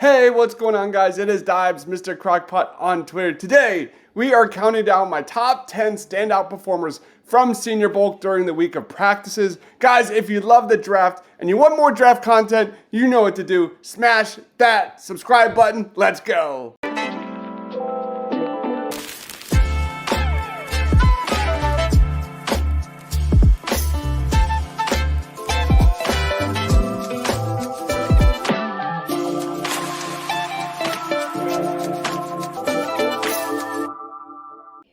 Hey, what's going on, guys? It is Dibes, Mr. Crockpot on Twitter. Today, we are counting down my top 10 standout performers from Senior Bowl during the week of practices. Guys, if you love the draft and you want more draft content, you know what to do. Smash that subscribe button. Let's go.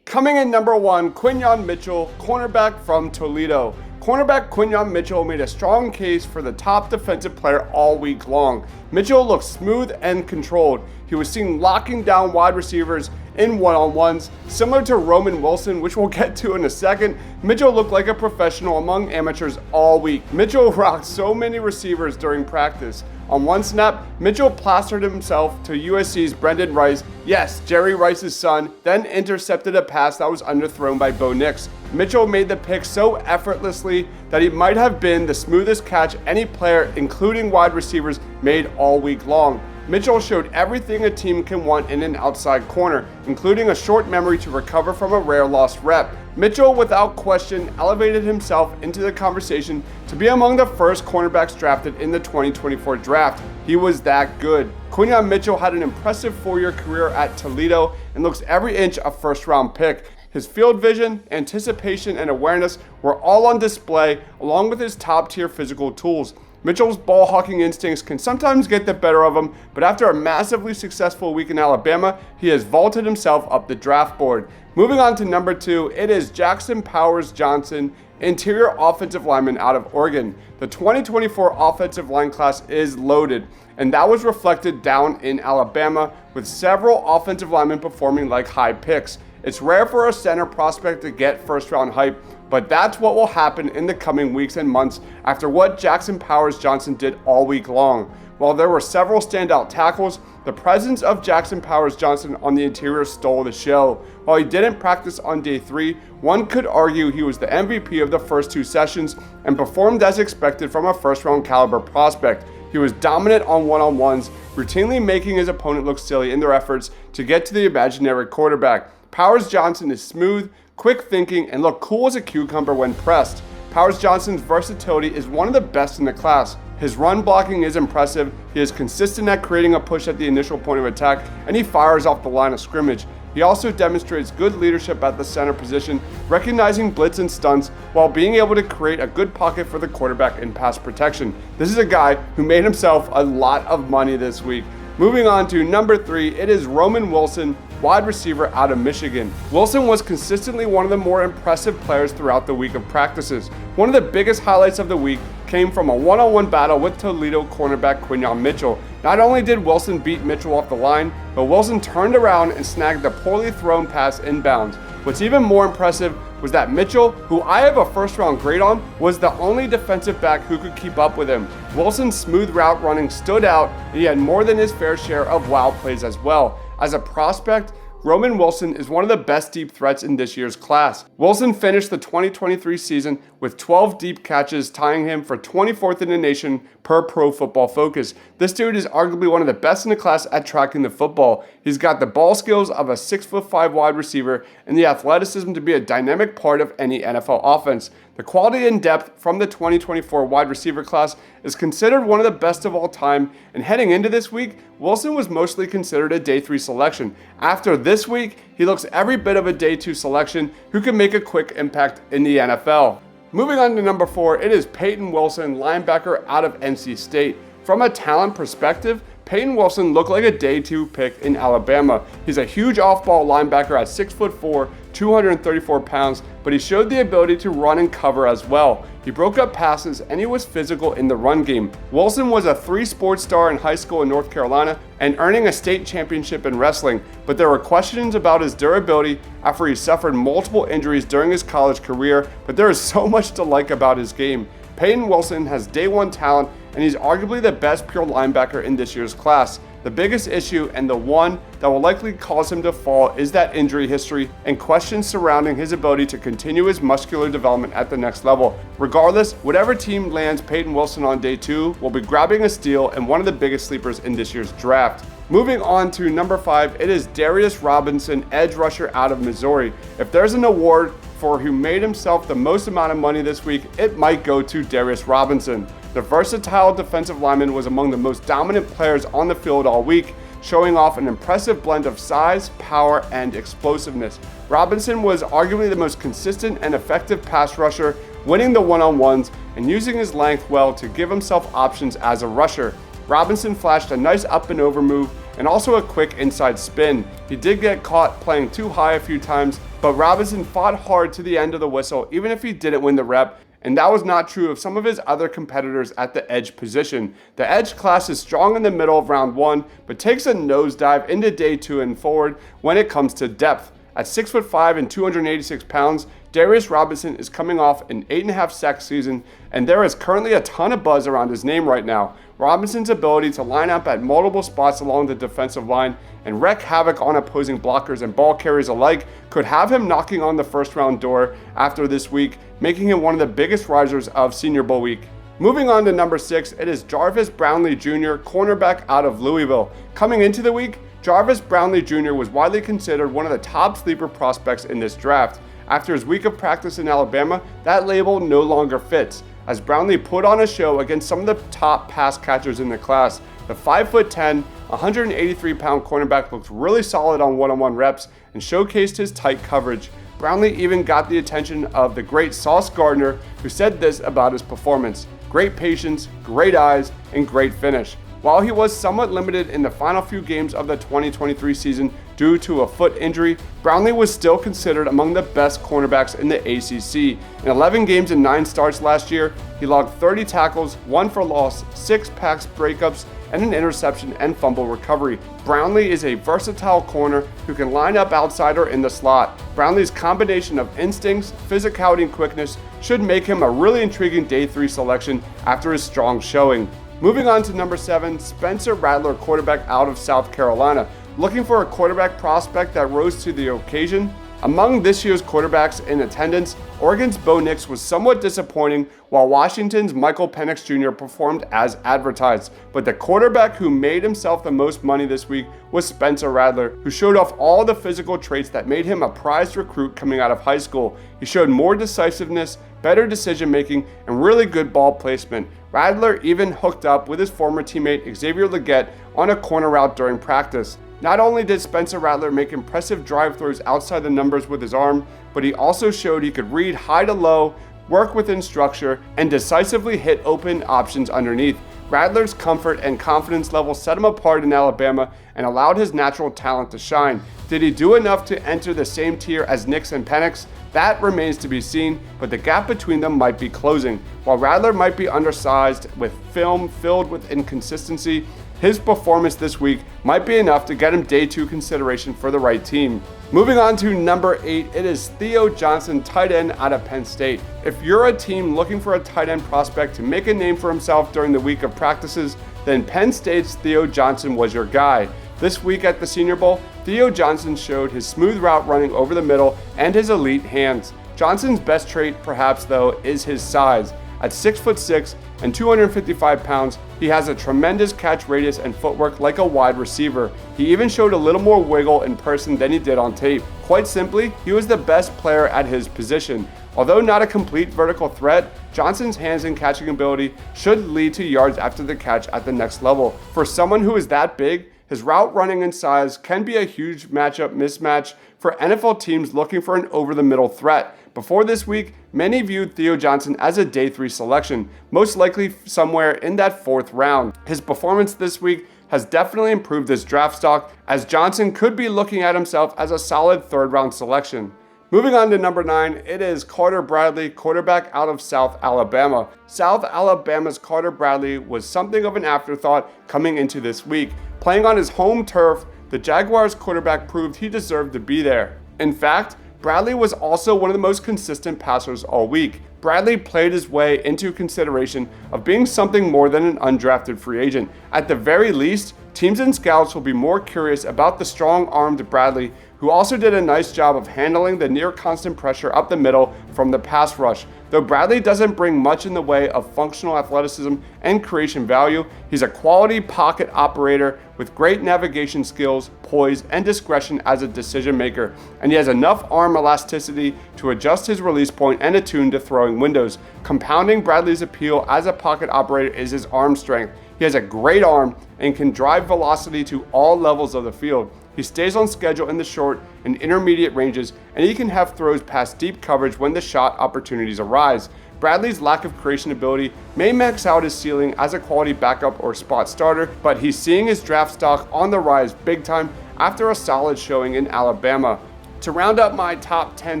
Coming in number 1, Quinyon Mitchell, cornerback from Toledo. Cornerback Quinyon Mitchell made a strong case for the top defensive player all week long. Mitchell looked smooth and controlled. He was seen locking down wide receivers in one-on-ones, similar to Roman Wilson, which we'll get to in a second. Mitchell looked like a professional among amateurs all week. Mitchell rocked so many receivers during practice. On one snap, Mitchell plastered himself to USC's Brendan Rice, yes, Jerry Rice's son, then intercepted a pass that was underthrown by Bo Nix. Mitchell made the pick so effortlessly that he might have been the smoothest catch any player, including wide receivers, made all week long. Mitchell showed everything a team can want in an outside corner, including a short memory to recover from a rare lost rep. Mitchell, without question, elevated himself into the conversation to be among the first cornerbacks drafted in the 2024 draft. He was that good. Quinyon Mitchell had an impressive 4-year career at Toledo and looks every inch a first-round pick. His field vision, anticipation, and awareness were all on display, along with his top-tier physical tools. Mitchell's ball-hawking instincts can sometimes get the better of him, but after a massively successful week in Alabama, he has vaulted himself up the draft board. Moving on to number 2, it is Jackson Powers Johnson, interior offensive lineman out of Oregon. The 2024 offensive line class is loaded, and that was reflected down in Alabama, with several offensive linemen performing like high picks. It's rare for a center prospect to get first-round hype, but that's what will happen in the coming weeks and months after what Jackson Powers Johnson did all week long. While there were several standout tackles, the presence of Jackson Powers Johnson on the interior stole the show. While he didn't practice on day 3, one could argue he was the MVP of the first 2 sessions and performed as expected from a first-round caliber prospect. He was dominant on one-on-ones, routinely making his opponent look silly in their efforts to get to the imaginary quarterback. Powers Johnson is smooth, quick thinking, and looked cool as a cucumber when pressed. Powers Johnson's versatility is one of the best in the class. His run blocking is impressive, he is consistent at creating a push at the initial point of attack, and he fires off the line of scrimmage. He also demonstrates good leadership at the center position, recognizing blitz and stunts while being able to create a good pocket for the quarterback in pass protection. This is a guy who made himself a lot of money this week. Moving on to number 3, it is Roman Wilson, wide receiver out of Michigan. Wilson was consistently one of the more impressive players throughout the week of practices. One of the biggest highlights of the week came from a one-on-one battle with Toledo cornerback Quinyon Mitchell. Not only did Wilson beat Mitchell off the line, but Wilson turned around and snagged the poorly thrown pass inbounds. What's even more impressive was that Mitchell, who I have a first-round grade on, was the only defensive back who could keep up with him. Wilson's smooth route running stood out, and he had more than his fair share of wild plays as well. As a prospect, Roman Wilson is one of the best deep threats in this year's class. Wilson finished the 2023 season with 12 deep catches, tying him for 24th in the nation per Pro Football Focus. This dude is arguably one of the best in the class at tracking the football. He's got the ball skills of a 6'5" wide receiver and the athleticism to be a dynamic part of any NFL offense. The quality and depth from the 2024 wide receiver class is considered one of the best of all time, and heading into this week, Wilson was mostly considered a day 3 selection. After this week, he looks every bit of a day 2 selection who can make a quick impact in the NFL. Moving on to number 4, it is Peyton Wilson, linebacker out of NC State. From a talent perspective, Peyton Wilson looked like a day 2 pick in Alabama. He's a huge off-ball linebacker at 6'4", 234 pounds, but he showed the ability to run and cover as well. He broke up passes and he was physical in the run game. Wilson was a 3-sport star in high school in North Carolina and earning a state championship in wrestling, but there were questions about his durability after he suffered multiple injuries during his college career, but there is so much to like about his game. Peyton Wilson has day 1 talent and he's arguably the best pure linebacker in this year's class. The biggest issue, and the one that will likely cause him to fall, is that injury history and questions surrounding his ability to continue his muscular development at the next level. Regardless, whatever team lands Peyton Wilson on day 2 will be grabbing a steal and one of the biggest sleepers in this year's draft. Moving on to number 5, it is Darius Robinson, edge rusher out of Missouri. If there's an award for who made himself the most amount of money this week, it might go to Darius Robinson. The versatile defensive lineman was among the most dominant players on the field all week, showing off an impressive blend of size, power, and explosiveness. Robinson was arguably the most consistent and effective pass rusher, winning the one-on-ones and using his length well to give himself options as a rusher. Robinson flashed a nice up and over move and also a quick inside spin. He did get caught playing too high a few times, but Robinson fought hard to the end of the whistle even if he didn't win the rep, and that was not true of some of his other competitors at the edge position. The edge class is strong in the middle of round 1, but takes a nosedive into day 2 and forward when it comes to depth. At 6'5" and 286 pounds, Darius Robinson is coming off an 8.5 sack season, and there is currently a ton of buzz around his name right now. Robinson's ability to line up at multiple spots along the defensive line and wreak havoc on opposing blockers and ball carriers alike could have him knocking on the first round door after this week, making him one of the biggest risers of Senior Bowl week. Moving on to number 6, it is Jarvis Brownlee Jr., cornerback out of Louisville. Coming into the week, Jarvis Brownlee Jr. was widely considered one of the top sleeper prospects in this draft. After his week of practice in Alabama, that label no longer fits, as Brownlee put on a show against some of the top pass catchers in the class. The 5'10", 183-pound cornerback looked really solid on one-on-one reps and showcased his tight coverage. Brownlee even got the attention of the great Sauce Gardner, who said this about his performance: "Great patience, great eyes, and great finish." While he was somewhat limited in the final few games of the 2023 season due to a foot injury, Brownlee was still considered among the best cornerbacks in the ACC. In 11 games and 9 starts last year, he logged 30 tackles, 1 for loss, 6 pass breakups, and an interception and fumble recovery. Brownlee is a versatile corner who can line up outside or in the slot. Brownlee's combination of instincts, physicality, and quickness should make him a really intriguing day 3 selection after his strong showing. Moving on to number 7, Spencer Rattler, quarterback out of South Carolina. Looking for a quarterback prospect that rose to the occasion? Among this year's quarterbacks in attendance, Oregon's Bo Nix was somewhat disappointing, while Washington's Michael Penix Jr. performed as advertised. But the quarterback who made himself the most money this week was Spencer Rattler, who showed off all the physical traits that made him a prized recruit coming out of high school. He showed more decisiveness, better decision making, and really good ball placement. Rattler even hooked up with his former teammate Xavier Legette on a corner route during practice. Not only did Spencer Rattler make impressive drive throws outside the numbers with his arm, but he also showed he could read high to low, work within structure, and decisively hit open options underneath. Rattler's comfort and confidence level set him apart in Alabama and allowed his natural talent to shine. Did he do enough to enter the same tier as Nix and Penix? That remains to be seen, but the gap between them might be closing. While Rattler might be undersized with film filled with inconsistency, his performance this week might be enough to get him day 2 consideration for the right team. Moving on to number 8, it is Theo Johnson, tight end out of Penn State. If you're a team looking for a tight end prospect to make a name for himself during the week of practices, then Penn State's Theo Johnson was your guy. This week at the Senior Bowl, Theo Johnson showed his smooth route running over the middle and his elite hands. Johnson's best trait, perhaps though, is his size. At 6'6" and 255 pounds, he has a tremendous catch radius and footwork like a wide receiver. He even showed a little more wiggle in person than he did on tape. Quite simply, he was the best player at his position. Although not a complete vertical threat, Johnson's hands and catching ability should lead to yards after the catch at the next level. For someone who is that big, his route running and size can be a huge matchup mismatch for NFL teams looking for an over-the-middle threat. Before this week, many viewed Theo Johnson as a day 3 selection, most likely somewhere in that 4th round. His performance this week has definitely improved his draft stock, as Johnson could be looking at himself as a solid 3rd round selection. Moving on to number 9, it is Carter Bradley, quarterback out of South Alabama. South Alabama's Carter Bradley was something of an afterthought coming into this week. Playing on his home turf, the Jaguars quarterback proved he deserved to be there. In fact, Bradley was also one of the most consistent passers all week. Brownlee played his way into consideration of being something more than an undrafted free agent. At the very least, teams and scouts will be more curious about the strong-armed Brownlee, who also did a nice job of handling the near-constant pressure up the middle from the pass rush. Though Brownlee doesn't bring much in the way of functional athleticism and creation value, he's a quality pocket operator with great navigation skills, poise, and discretion as a decision maker, and he has enough arm elasticity to adjust his release point and attune to throwing windows. Compounding Brownlee's appeal as a pocket operator is his arm strength. He has a great arm and can drive velocity to all levels of the field. He stays on schedule in the short and intermediate ranges, and he can have throws past deep coverage when the shot opportunities arise. Brownlee's lack of creation ability may max out his ceiling as a quality backup or spot starter, but he's seeing his draft stock on the rise big time after a solid showing in Alabama. To round up my top 10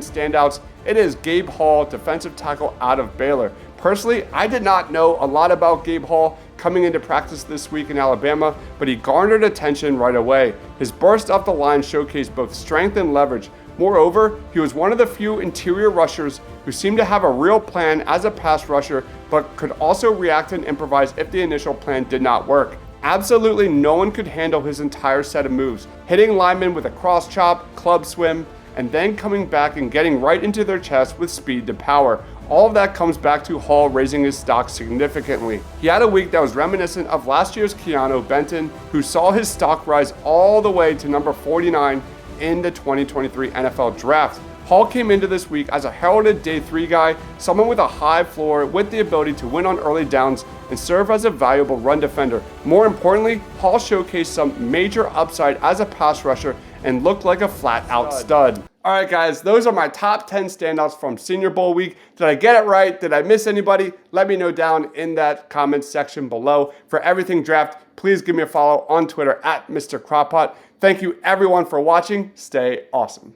standouts, it is Gabe Hall, defensive tackle out of Baylor. Personally, I did not know a lot about Gabe Hall coming into practice this week in Alabama, but he garnered attention right away. His burst up the line showcased both strength and leverage. Moreover, he was one of the few interior rushers who seemed to have a real plan as a pass rusher, but could also react and improvise if the initial plan did not work. Absolutely no one could handle his entire set of moves, hitting linemen with a cross chop, club swim, and then coming back and getting right into their chest with speed to power. All of that comes back to Hall raising his stock significantly. He had a week that was reminiscent of last year's Keanu Benton, who saw his stock rise all the way to number 49 in the 2023 NFL Draft. Hall came into this week as a heralded day 3 guy, someone with a high floor with the ability to win on early downs and serve as a valuable run defender. More importantly, Hall showcased some major upside as a pass rusher and looked like a flat-out stud. All right, guys, those are my top 10 standouts from Senior Bowl week. Did I get it right? Did I miss anybody? Let me know down in that comments section below. For everything draft, please give me a follow on Twitter at Mr. Crockpot. Thank you, everyone, for watching. Stay awesome.